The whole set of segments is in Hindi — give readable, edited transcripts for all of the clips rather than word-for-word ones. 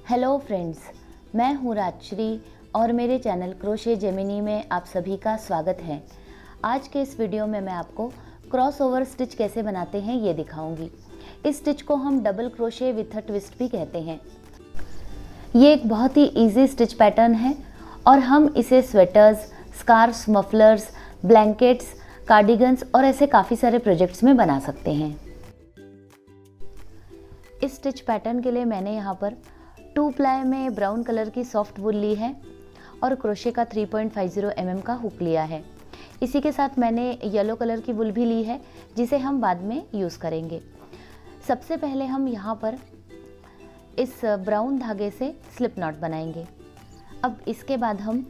हेलो फ्रेंड्स, मैं हूँ राजश्री और मेरे चैनल क्रोशे जेमिनी में आप सभी का स्वागत है। आज के इस वीडियो में मैं आपको क्रॉस ओवर स्टिच कैसे बनाते हैं ये दिखाऊंगी। इस स्टिच को हम double crochet with a twist भी कहते हैं। ये एक बहुत ही इजी स्टिच पैटर्न है और हम इसे sweaters, scarfs, mufflers, blankets, cardigans और ऐसे काफ़ी सारे प्रोजेक्ट्स में बना सकते हैं। इस स्टिच पैटर्न के लिए मैंने यहाँ पर 2 प्लाई में ब्राउन कलर की सॉफ्ट वूल ली है और क्रोशे का 3.50 mm का हुक लिया है। इसी के साथ मैंने येलो कलर की वूल भी ली है जिसे हम बाद में यूज़ करेंगे। सबसे पहले हम यहाँ पर इस ब्राउन धागे से स्लिप नॉट बनाएंगे। अब इसके बाद हम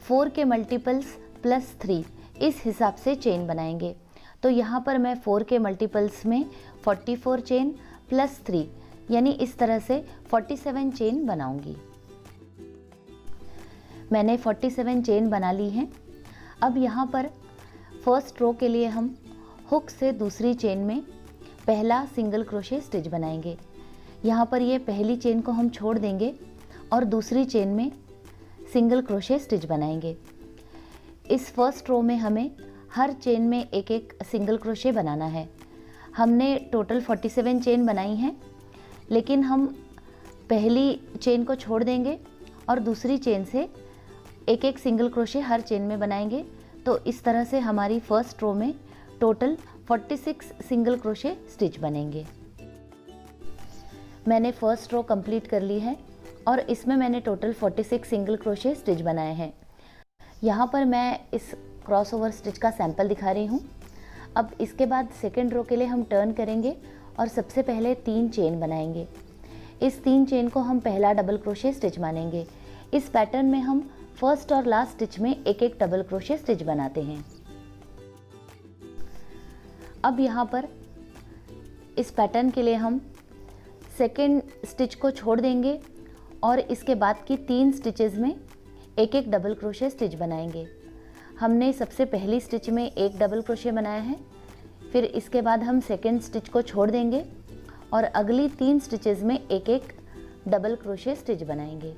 4 के मल्टीपल्स प्लस 3 इस हिसाब से चेन बनाएंगे। तो यहाँ पर मैं 4 के मल्टीपल्स में 44 चेन प्लस 3 यानी इस तरह से 47 चेन बनाऊंगी। मैंने 47 चेन बना ली हैं। अब यहाँ पर फर्स्ट रो के लिए हम हुक से दूसरी चेन में पहला सिंगल क्रोशे स्टिच बनाएंगे। यहाँ पर ये पहली चेन को हम छोड़ देंगे और दूसरी चेन में सिंगल क्रोशे स्टिच बनाएंगे। इस फर्स्ट रो में हमें हर चेन में एक एक सिंगल क्रोशे बनाना है। हमने टोटल 47 चेन बनाई हैं, लेकिन हम पहली चेन को छोड़ देंगे और दूसरी चेन से एक एक सिंगल क्रोशे हर चेन में बनाएंगे। तो इस तरह से हमारी फर्स्ट रो में टोटल 46 सिंगल क्रोशे स्टिच बनेंगे। मैंने फर्स्ट रो कंप्लीट कर ली है और इसमें मैंने टोटल 46 सिंगल क्रोशे स्टिच बनाए हैं। यहाँ पर मैं इस क्रॉस ओवर स्टिच का सैंपल दिखा रही हूँ। अब इसके बाद सेकेंड रो के लिए हम टर्न करेंगे और सबसे पहले 3 चेन बनाएंगे। इस 3 चेन को हम पहला डबल क्रोशे स्टिच मानेंगे। इस पैटर्न में हम फर्स्ट और लास्ट स्टिच में एक एक डबल क्रोशे स्टिच बनाते हैं। अब यहाँ पर इस पैटर्न के लिए हम सेकेंड स्टिच को छोड़ देंगे और इसके बाद की 3 स्टिचेस में एक एक डबल क्रोशे स्टिच बनाएंगे। हमने सबसे पहली स्टिच में एक डबल क्रोशे बनाया है, फिर इसके बाद हम सेकेंड स्टिच को छोड़ देंगे और अगली 3 स्टिचेस में एक एक डबल क्रोशे स्टिच बनाएंगे।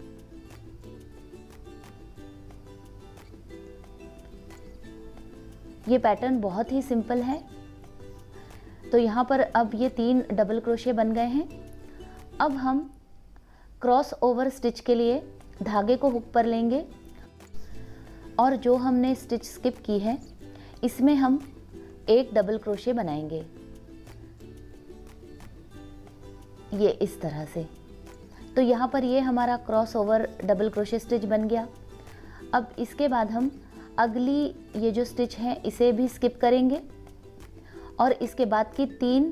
ये पैटर्न बहुत ही सिंपल है। तो यहाँ पर अब ये 3 डबल क्रोशे बन गए हैं। अब हम क्रॉस ओवर स्टिच के लिए धागे को हुक पर लेंगे और जो हमने स्टिच स्किप की है इसमें हम एक डबल क्रोशे बनाएंगे, ये इस तरह से। तो यहाँ पर ये हमारा cross over double crochet stitch बन गया। अब इसके बाद हम अगली ये जो स्टिच है इसे भी स्किप करेंगे और इसके बाद की 3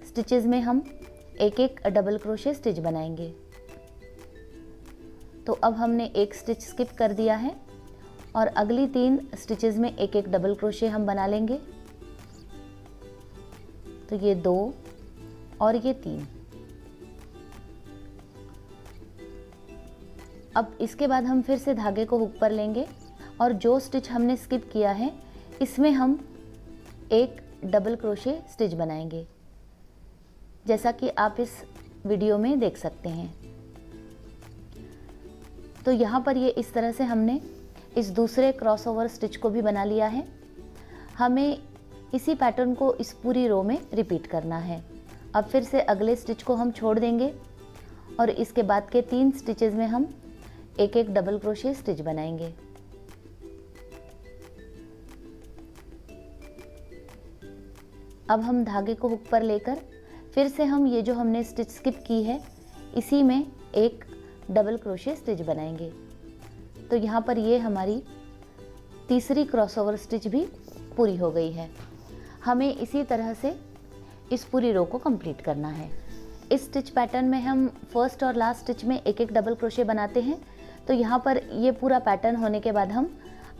स्टिचेस में हम एक एक डबल क्रोशे स्टिच बनाएंगे। तो अब हमने एक स्टिच स्किप कर दिया है और अगली 3 स्टिचेस में एक एक डबल क्रोशे हम बना लेंगे। तो ये 2 और ये 3। अब इसके बाद हम फिर से धागे को हुक पर लेंगे और जो स्टिच हमने स्किप किया है इसमें हम एक डबल क्रोशे स्टिच बनाएंगे, जैसा कि आप इस वीडियो में देख सकते हैं। तो यहाँ पर ये इस तरह से हमने इस दूसरे क्रॉस ओवर स्टिच को भी बना लिया है। हमें इसी पैटर्न को इस पूरी रो में रिपीट करना है। अब फिर से अगले स्टिच को हम छोड़ देंगे और इसके बाद के 3 स्टिचेस में हम एक एक डबल क्रोशे स्टिच बनाएंगे। अब हम धागे को हुक पर लेकर फिर से हम ये जो हमने स्टिच स्किप की है इसी में एक डबल क्रोशे स्टिच बनाएंगे। तो यहाँ पर ये हमारी तीसरी क्रॉसओवर स्टिच भी पूरी हो गई है। हमें इसी तरह से इस पूरी रो को कंप्लीट करना है। इस स्टिच पैटर्न में हम फर्स्ट और लास्ट स्टिच में एक एक डबल क्रोशे बनाते हैं। तो यहाँ पर ये पूरा पैटर्न होने के बाद हम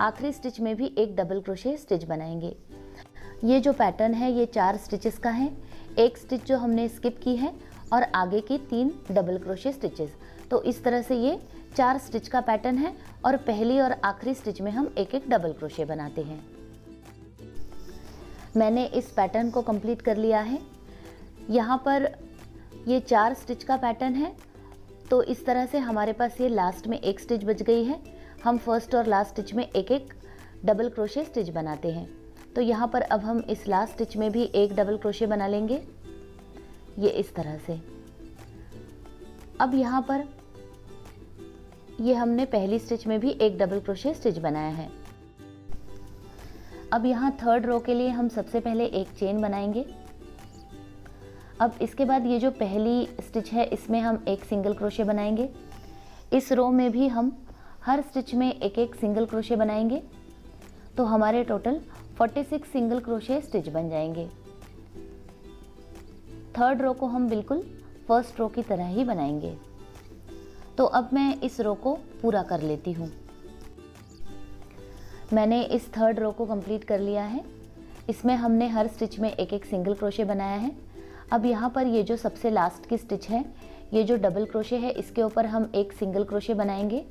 आखिरी स्टिच में भी एक डबल क्रोशे स्टिच बनाएंगे। ये जो पैटर्न है ये 4 स्टिचेस का है। एक स्टिच जो हमने स्किप की है और आगे की 3 डबल क्रोशे स्टिचेस। तो इस तरह से ये 4 स्टिच का पैटर्न है और पहली और आखिरी स्टिच में हम एक एक डबल क्रोशे बनाते हैं। मैंने इस पैटर्न को कंप्लीट कर लिया है। यहाँ पर ये 4 स्टिच का पैटर्न है तो इस तरह से हमारे पास ये लास्ट में एक स्टिच बच गई है। हम फर्स्ट और लास्ट स्टिच में एक एक डबल क्रोशे स्टिच बनाते हैं। तो यहाँ पर अब हम इस लास्ट स्टिच में भी एक डबल क्रोशे बना लेंगे, ये इस तरह से। अब यहाँ पर ये हमने पहली स्टिच में भी एक डबल क्रोशे स्टिच बनाया है। अब यहाँ थर्ड रो के लिए हम सबसे पहले एक चेन बनाएंगे। अब इसके बाद ये जो पहली स्टिच है इसमें हम एक सिंगल क्रोशे बनाएंगे। इस रो में भी हम हर स्टिच में एक एक सिंगल क्रोशे बनाएंगे, तो हमारे टोटल 46 सिंगल क्रोशे स्टिच बन जाएंगे। थर्ड रो को हम बिल्कुल फर्स्ट रो की तरह ही बनाएंगे। तो अब मैं इस रो को पूरा कर लेती हूँ। मैंने इस थर्ड रो को कंप्लीट कर लिया है। इसमें हमने हर स्टिच में एक एक सिंगल क्रोशे बनाया है। अब यहाँ पर ये जो सबसे लास्ट की स्टिच है, ये जो डबल क्रोशे है, इसके ऊपर हम एक सिंगल क्रोशे बनाएंगे।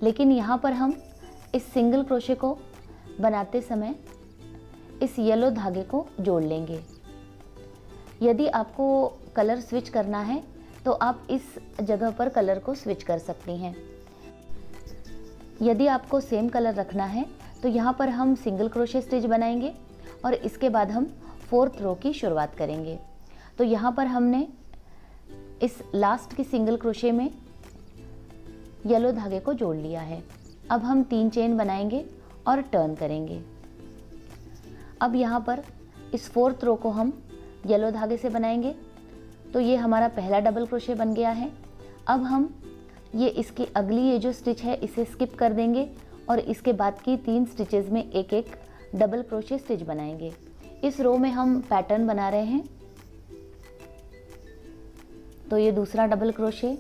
लेकिन यहाँ पर हम इस सिंगल क्रोशे को बनाते समय इस येलो धागे को जोड़ लेंगे। यदि आपको कलर स्विच करना है तो आप इस जगह पर कलर को स्विच कर सकती हैं। यदि आपको सेम कलर रखना है तो यहाँ पर हम सिंगल क्रोशे स्टिच बनाएंगे और इसके बाद हम फोर्थ रो की शुरुआत करेंगे। तो यहाँ पर हमने इस लास्ट की सिंगल क्रोशे में येलो धागे को जोड़ लिया है। अब हम 3 चेन बनाएंगे और टर्न करेंगे। अब यहाँ पर इस फोर्थ रो को हम येलो धागे से बनाएंगे। तो ये हमारा पहला डबल क्रोशे बन गया है। अब हम ये इसकी अगली ये जो स्टिच है इसे स्किप कर देंगे और इसके बाद की 3 स्टिचेस में एक एक डबल क्रोशे स्टिच बनाएंगे। इस रो में हम पैटर्न बना रहे हैं। तो ये दूसरा डबल क्रोशे,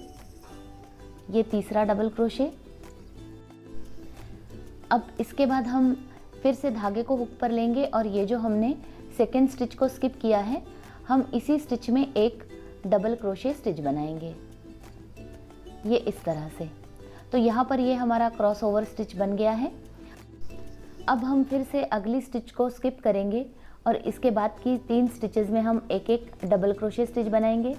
ये तीसरा डबल क्रोशे। अब इसके बाद हम फिर से धागे को हुक पर लेंगे और ये जो हमने सेकेंड स्टिच को स्किप किया है, हम इसी स्टिच में एक डबल क्रोशे स्टिच बनाएंगे, ये इस तरह से। तो यहाँ पर ये हमारा क्रॉस ओवर स्टिच बन गया है। अब हम फिर से अगली स्टिच को स्किप करेंगे और इसके बाद की 3 स्टिचेस में हम एक एक डबल क्रोशे स्टिच बनाएंगे।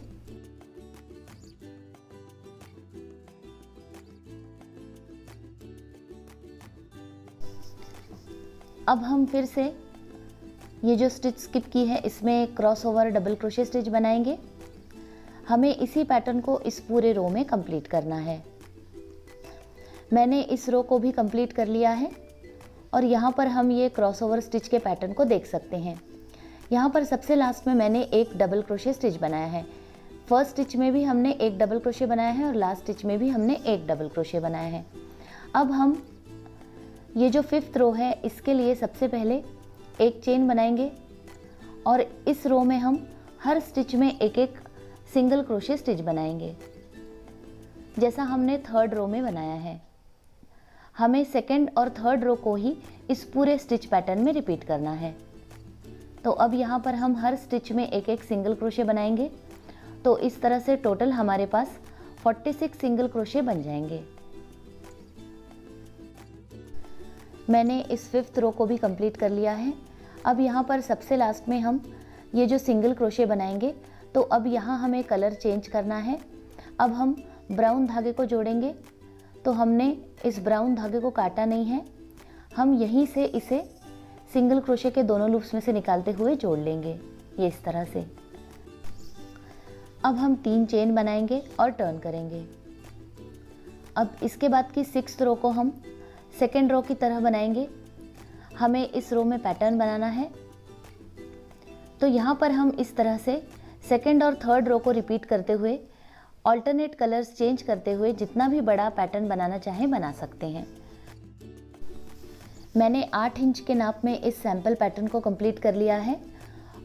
अब हम फिर से ये जो स्टिच स्किप की है इसमें cross over double crochet stitch बनाएंगे। हमें इसी पैटर्न को इस पूरे रो में कंप्लीट करना है। मैंने इस रो को भी कंप्लीट कर लिया है और यहाँ पर हम ये क्रॉस ओवर स्टिच के पैटर्न को देख सकते हैं। यहाँ पर सबसे लास्ट में मैंने एक डबल क्रोशे स्टिच बनाया है। फर्स्ट स्टिच में भी हमने एक डबल क्रोशे बनाया है और लास्ट स्टिच में भी हमने एक डबल क्रोशे बनाया है। अब हम ये जो 5th रो है इसके लिए सबसे पहले एक चेन बनाएंगे और इस रो में हम हर स्टिच में एक एक सिंगल क्रोशे स्टिच बनाएंगे, जैसा हमने थर्ड रो में बनाया है। हमें सेकंड और थर्ड रो को ही इस पूरे स्टिच पैटर्न में रिपीट करना है। तो अब यहाँ पर हम हर स्टिच में एक एक सिंगल क्रोशे बनाएंगे। तो इस तरह से टोटल हमारे पास 46 सिंगल क्रोशे बन जाएंगे। मैंने इस 5th रो को भी कंप्लीट कर लिया है। अब यहाँ पर सबसे लास्ट में हम ये जो सिंगल क्रोशे बनाएंगे, तो अब यहाँ हमें कलर चेंज करना है। अब हम ब्राउन धागे को जोड़ेंगे। तो हमने इस ब्राउन धागे को काटा नहीं है, हम यहीं से इसे सिंगल क्रोशे के दोनों लूप्स में से निकालते हुए जोड़ लेंगे, ये इस तरह से। अब हम 3 चेन बनाएंगे और टर्न करेंगे। अब इसके बाद की 6th रो को हम सेकेंड रो की तरह बनाएंगे। हमें इस रो में पैटर्न बनाना है। तो यहाँ पर हम इस तरह से सेकेंड और थर्ड रो को रिपीट करते हुए ऑल्टरनेट कलर्स चेंज करते हुए जितना भी बड़ा पैटर्न बनाना चाहें बना सकते हैं। मैंने 8 इंच के नाप में इस सैम्पल पैटर्न को कंप्लीट कर लिया है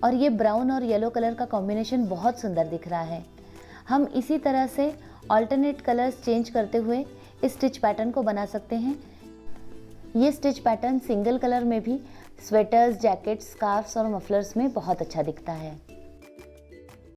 और ये ब्राउन और येलो कलर का कॉम्बिनेशन बहुत सुंदर दिख रहा है। हम इसी तरह से ऑल्टरनेट कलर्स चेंज करते हुए इस स्टिच पैटर्न को बना सकते हैं। ये स्टिच पैटर्न सिंगल कलर में भी स्वेटर्स, जैकेट्स, स्कार्फ्स और मफलर्स में बहुत अच्छा दिखता है।